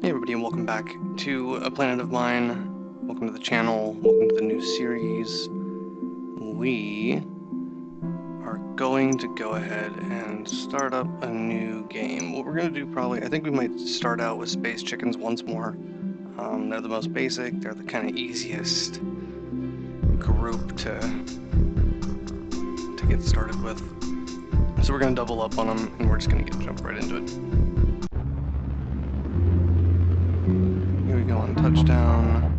Hey everybody, and welcome back to A Planet of Mine. Welcome to the channel, welcome to the new series. We are going to go ahead and start up a new game. What we're going to do probably, I think we might start out with Space Chickens once more. They're the most basic, they're the kind of easiest group to get started with. So we're going to double up on them, and we're just going to jump right into it. Here we go on touchdown.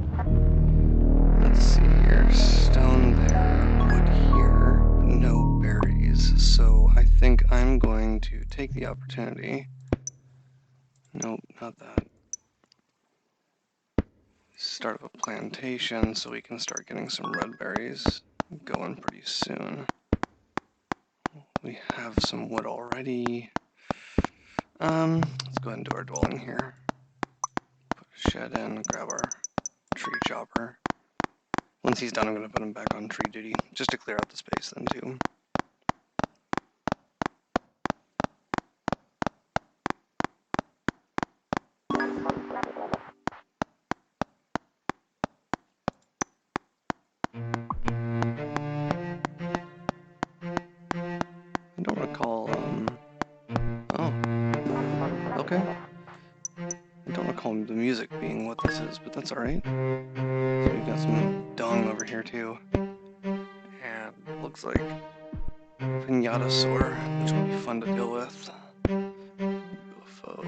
Let's see here. Stone there, wood here, no berries. So I think I'm going to take the opportunity. Nope, not that. Start up a plantation so we can start getting some red berries going pretty soon. We have some wood already. Let's go ahead and do our dwelling here. Put a shed in, grab our tree chopper. Once he's done, I'm going to put him back on tree duty, just to clear out the space then too. I don't recall, oh, okay. I don't recall the music being what this is, but that's alright. So we've got some dung over here too. And looks like Pinatasaur, which will be fun to deal with. UFO.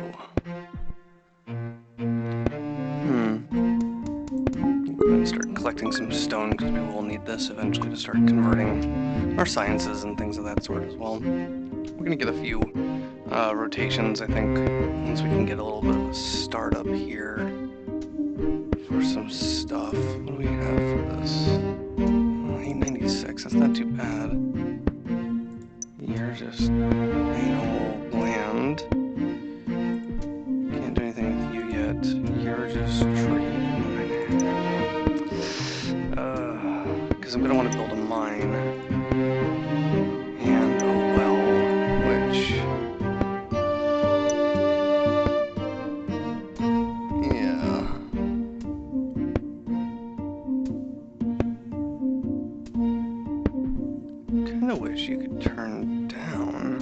Go ahead and start collecting some stone because we will need this eventually to start converting our sciences and things of that sort as well. We're going to get a few rotations, I think, once we can get a little bit of a start up here for some stuff. What do we have for this? 896, that's not too bad. You're just plain old bland. Can't do anything with you yet. You're just tree. Because I'm going to want to build a mine. And a well, which... yeah. Kind of wish you could turn down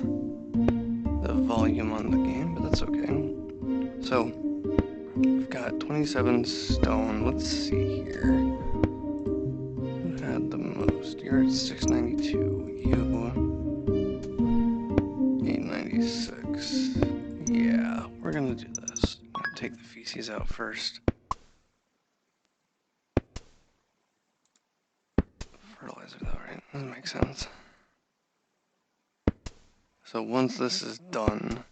the volume on the game, but that's okay. So, we've got 27 stone. Let's see here. Who had the most? You're at 692. You 896. Yeah, we're gonna do this. I'm gonna take the feces out first. Fertilizer though, right? That makes sense. So once this is done,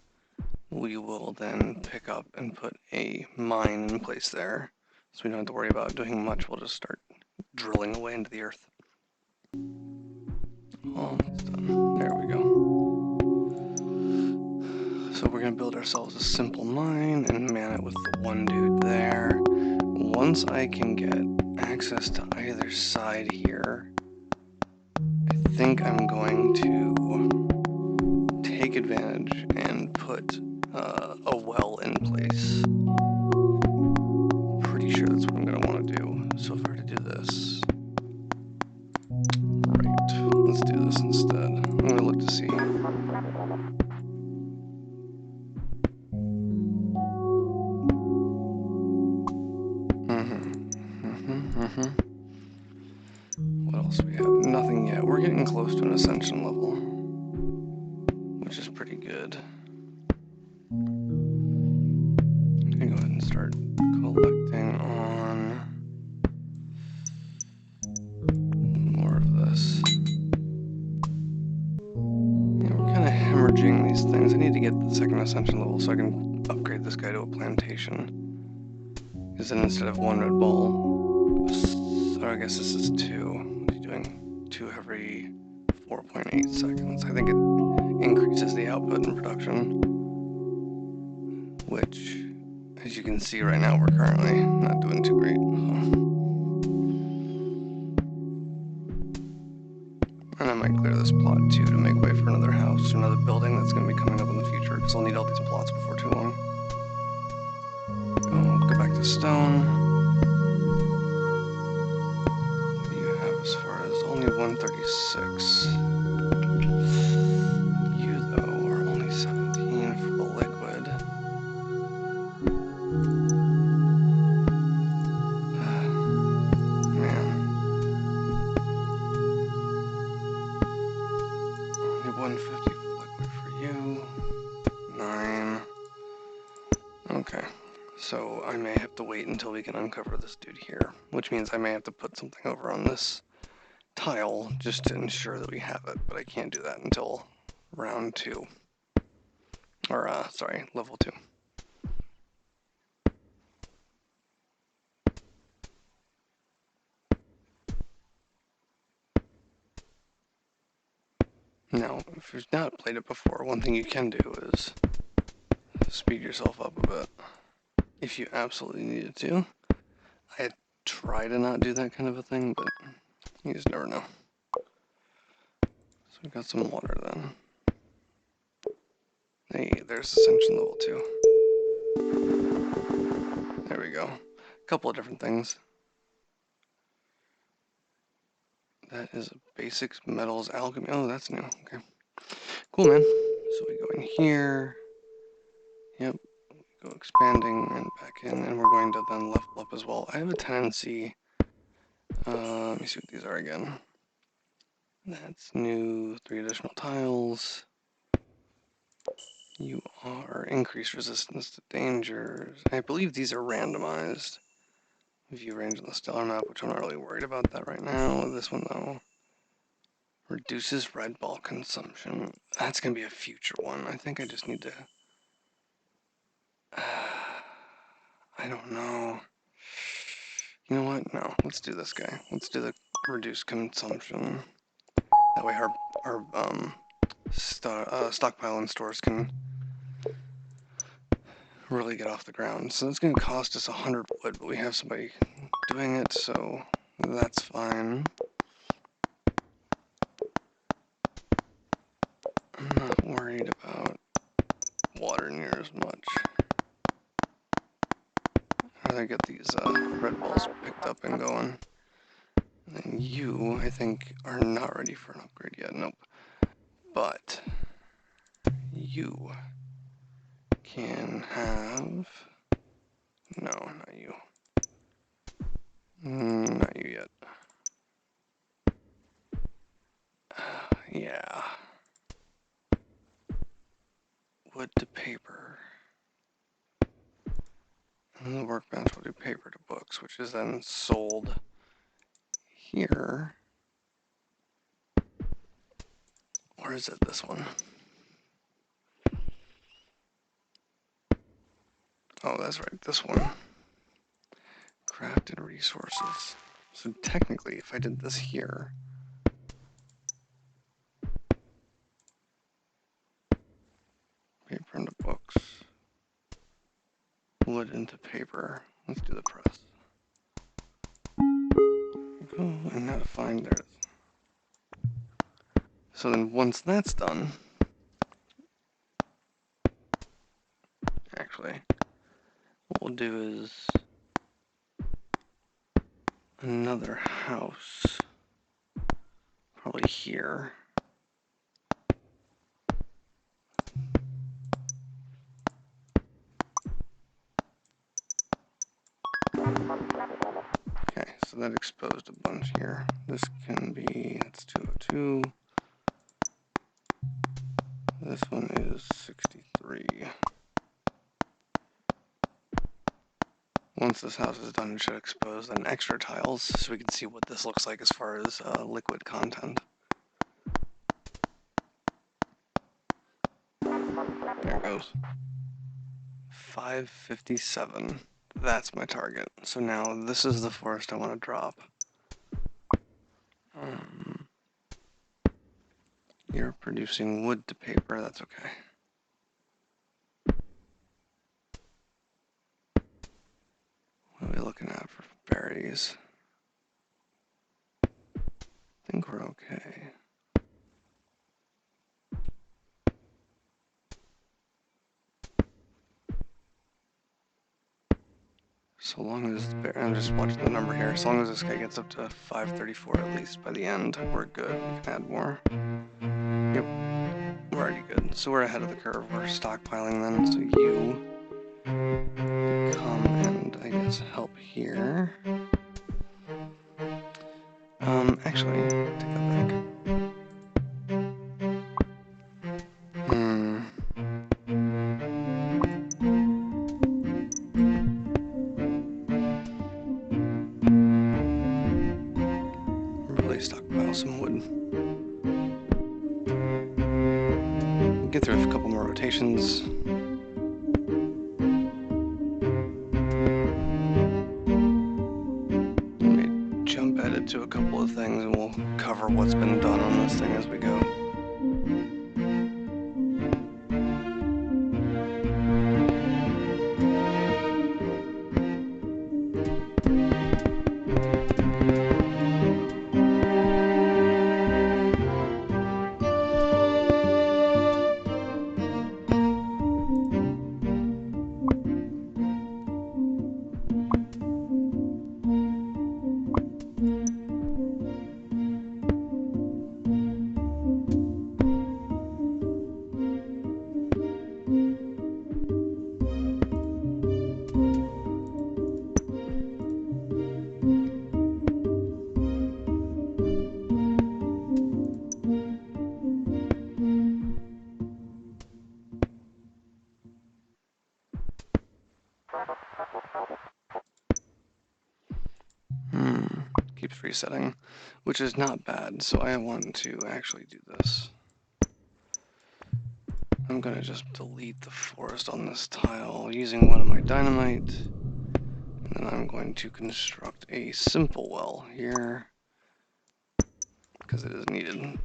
we will then pick up and put a mine in place there. So we don't have to worry about doing much, we'll just start drilling away into the earth. Almost done. There we go. So we're going to build ourselves a simple mine and man it with the one dude there. Once I can get access to either side here, I think I'm going to take advantage and put a well in place. Pretty sure that's what I'm going to want to do. So if I were to do this, right, let's do this instead. I'm going to look to see. What else do we have? Nothing yet. We're getting close to an Ascension level, which is pretty good. I'm going to go ahead and start collecting on more of this. Yeah, we're kind of hemorrhaging these things. I need to get the second Ascension level so I can upgrade this guy to a plantation. Because then instead of one red ball, so I guess this is 2. He's doing 2 every 4.8 seconds. I think it increases the output and production, which, as you can see right now, we're currently not doing too great. And I might clear this plot too to make way for another house or another building that's going to be coming up in the future, because I'll need all these plots before too long. Oh, the stone. What do you have as far as only 136? You, though, are only 17 for the liquid. Man. Only 150 for liquid for you. 9. Okay. So I may have to wait until we can uncover this dude here, which means I may have to put something over on this tile just to ensure that we have it, but I can't do that until round 2. Or, sorry, level 2. Now, if you've not played it before, one thing you can do is speed yourself up a bit. If you absolutely needed to. I try to not do that kind of a thing, but you just never know. So we got some water then. Hey, there's Ascension level 2. There we go. A couple of different things. That is a basic metals alchemy. Oh, that's new. Okay. Cool, man. So we go in here. Yep. Go expanding and back in, and we're going to then level up as well. I have a tendency. Let me see what these are again. That's new. 3 additional tiles. You are increased resistance to dangers. I believe these are randomized. View range on the stellar map, which I'm not really worried about that right now. This one, though, reduces red ball consumption. That's going to be a future one. I think I just need to... I don't know. You know what? No, let's do this guy. Let's do the reduced consumption. That way our stockpile and stores can really get off the ground. So it's going to cost us 100 wood, but we have somebody doing it, so that's fine. I'm not worried about water near as much. I get these red balls picked up and going. And then you, I think, are not ready for an upgrade yet. Nope. But you can have... No, not you. Not you yet. Yeah. Wood to paper. And the workbench will do paper to books, which is then sold here. Or is it this one? Oh, that's right, this one. Crafted resources. So technically, if I did this here, paper into books, wood into paper. Let's do the press. Go and now to find there it is. So then once that's done, actually, what we'll do is another house, probably here. Okay, so that exposed a bunch here. This can be, it's 202. This one is 63. Once this house is done, it should expose then extra tiles, so we can see what this looks like as far as liquid content. There it goes. 557. That's my target. So now this is the forest I want to drop. You're producing wood to paper, that's okay. What are we looking at for berries? I think we're okay. So long as, I'm just watching the number here, so long as this guy gets up to 534 at least by the end, we're good. We can add more. Yep, we're already good. So we're ahead of the curve. We're stockpiling then, so you come and, I guess, help here. Actually, take that back. Really stockpile some wood. Get through a couple more rotations. Let me jump ahead to a couple of things and we'll cover what's been done on this thing as we go. Keeps resetting, which is not bad, so I want to actually do this. I'm going to just delete the forest on this tile using one of my dynamite, and then I'm going to construct a simple well here, because it is needed.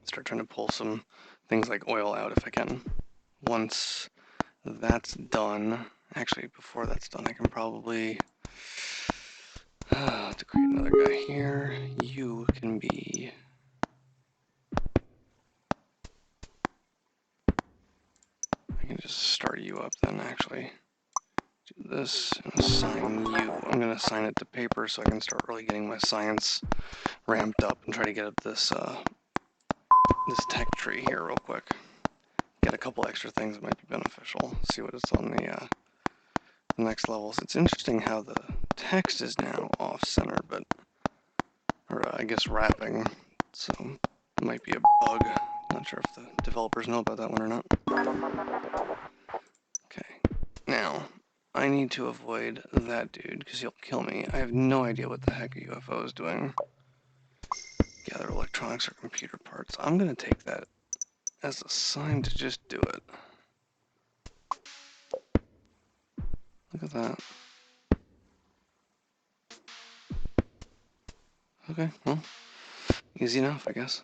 Start trying to pull some things like oil out if I can. Once that's done, actually before that's done, I can probably to create another guy here. You can be I can just start you up then actually. Do this and assign you. I'm gonna assign it to paper so I can start really getting my science ramped up and try to get up this this tech tree here real quick. Get a couple extra things that might be beneficial. See what it's on the next levels. It's interesting how the text is now off-center, but, or I guess wrapping, so it might be a bug. Not sure if the developers know about that one or not. Okay, now, I need to avoid that dude, because he'll kill me. I have no idea what the heck a UFO is doing. Gather electronics or computer parts. I'm gonna take that as a sign to just do it. Look at that. Okay, well, easy enough, I guess.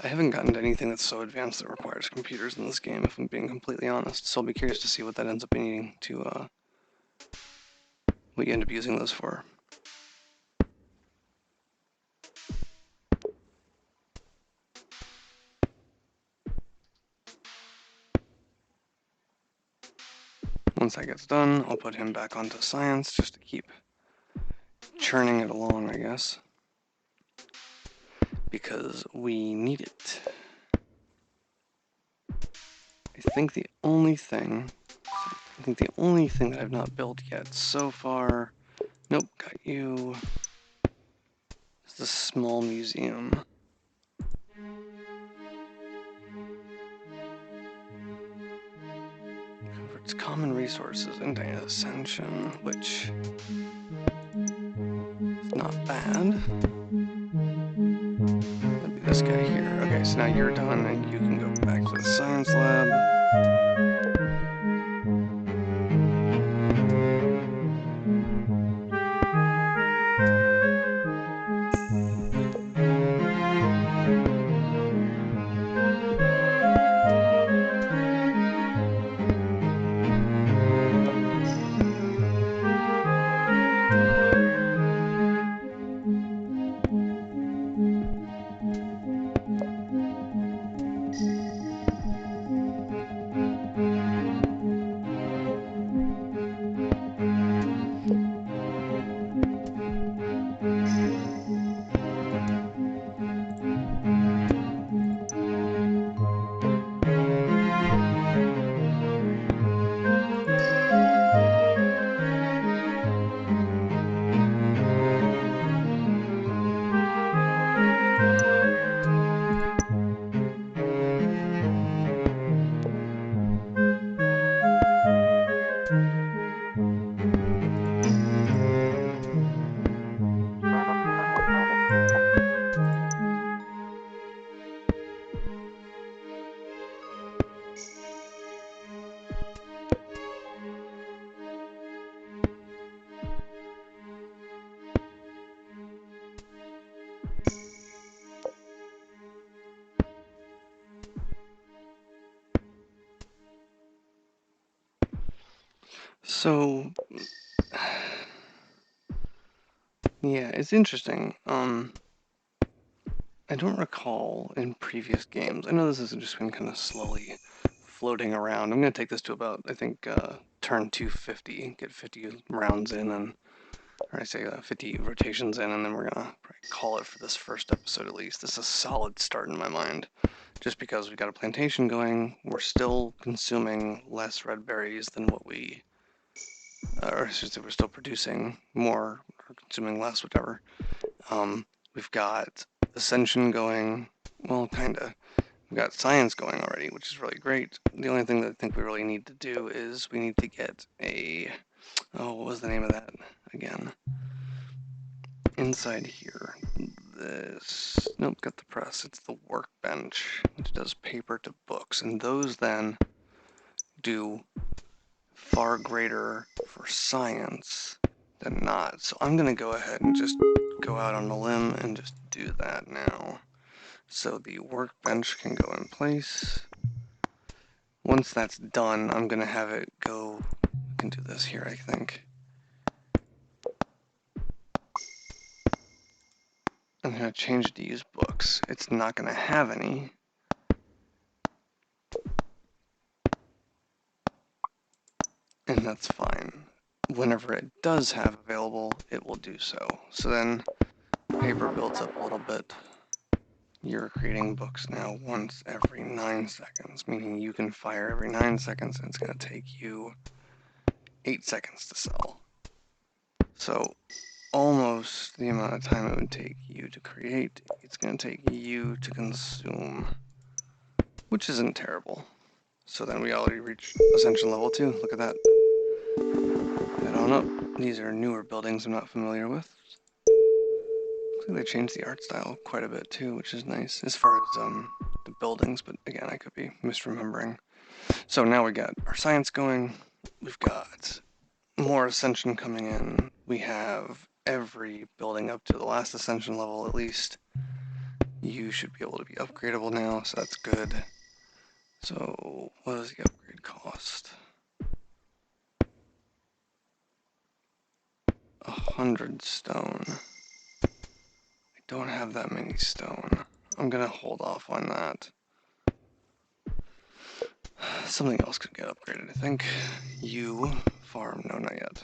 I haven't gotten to anything that's so advanced that requires computers in this game, if I'm being completely honest, so I'll be curious to see what that ends up needing to, what you end up using those for. Once that gets done, I'll put him back onto science, just to keep churning it along, I guess. Because we need it. I think the only thing that I've not built yet so far, nope, got you, is the small museum. It's common resources into Ascension, which is not bad. That'd be this guy here. Okay, so now you're done and you can go back to the science lab. So, yeah, it's interesting. I don't recall in previous games. I know this has just been kind of slowly floating around. I'm going to take this to about, I think, turn 250, get 50 rounds in, and or I say 50 rotations in, and then we're gonna probably call it for this first episode at least. This is a solid start in my mind, just because we got a plantation going. We're still consuming less red berries than what we, or I should say, we're still producing more or consuming less, whatever. We've got Ascension going, well, kinda. We've got science going already, which is really great. The only thing that I think we really need to do is we need to get a, oh, what was the name of that again? Inside here, this, nope, got the press, it's the workbench, which does paper to books, and those then do far greater for science than not. So I'm going to go ahead and just go out on a limb and just do that now. So the workbench can go in place. Once that's done, I'm going to have it go, I can do this here, I think. I'm going to change it to use books. It's not going to have any. And that's fine. Whenever it does have available, it will do so. So then paper builds up a little bit. You're creating books now once every 9 seconds, meaning you can fire every 9 seconds, and it's going to take you 8 seconds to sell. So almost the amount of time it would take you to create, it's going to take you to consume, which isn't terrible. So then we already reached Ascension level 2. Look at that. Head on up. These are newer buildings I'm not familiar with. Looks like they changed the art style quite a bit too, which is nice as far as the buildings, but again, I could be misremembering. So now we got our science going. We've got more Ascension coming in. We have every building up to the last Ascension level at least. You should be able to be upgradable now, so that's good. So what does the upgrade cost? 100 stone. I don't have that many stone. I'm gonna hold off on that. Something else could get upgraded, I think. You farm, no, not yet.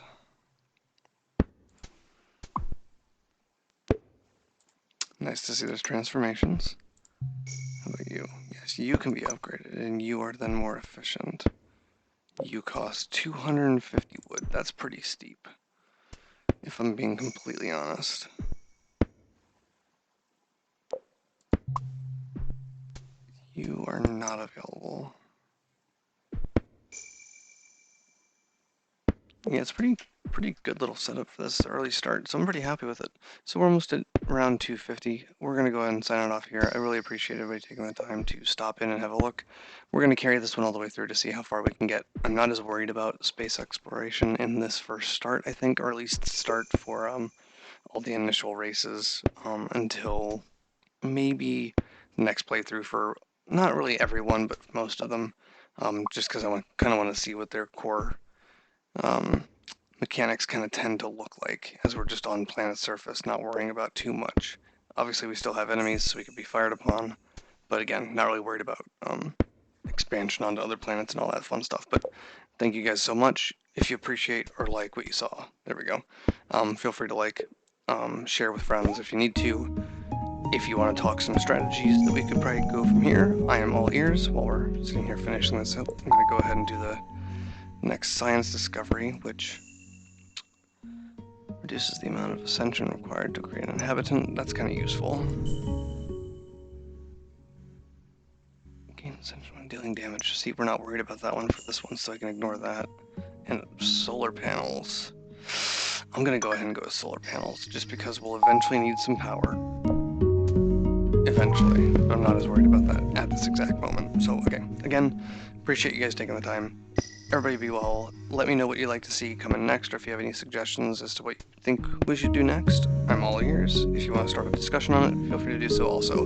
Nice to see those transformations. How about you? Yes, you can be upgraded, and you are then more efficient. You cost 250 wood. That's pretty steep, if I'm being completely honest. You are not available. Yeah, it's pretty good little setup for this early start, so I'm pretty happy with it. So we're almost at around 250. We're going to go ahead and sign it off here. I really appreciate everybody taking the time to stop in and have a look. We're going to carry this one all the way through to see how far we can get. I'm not as worried about space exploration in this first start, I think, or at least start for all the initial races until maybe the next playthrough for not really everyone, but most of them, just because I kind of want to see what their core mechanics kind of tend to look like as we're just on planet's surface, not worrying about too much. Obviously, we still have enemies, so we could be fired upon, but again, not really worried about expansion onto other planets and all that fun stuff. But thank you guys so much. If you appreciate or like what you saw, there we go. Feel free to like, share with friends if you need to. If you want to talk some strategies that we could probably go from here, I am all ears. While we're sitting here finishing this up, I'm going to go ahead and do the next science discovery, which reduces the amount of ascension required to create an inhabitant. That's kind of useful. Gain ascension when dealing damage. See, we're not worried about that one for this one, so I can ignore that. And solar panels. I'm going to go ahead and go with solar panels, just because we'll eventually need some power. Eventually. But I'm not as worried about that at this exact moment. So, okay. Again, appreciate you guys taking the time. Everybody be well. Let me know what you'd like to see coming next, or if you have any suggestions as to what you think we should do next. I'm all ears. If you want to start a discussion on it, feel free to do so also.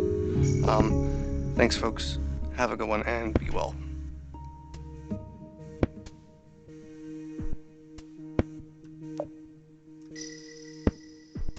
Thanks, folks. Have a good one, and be well.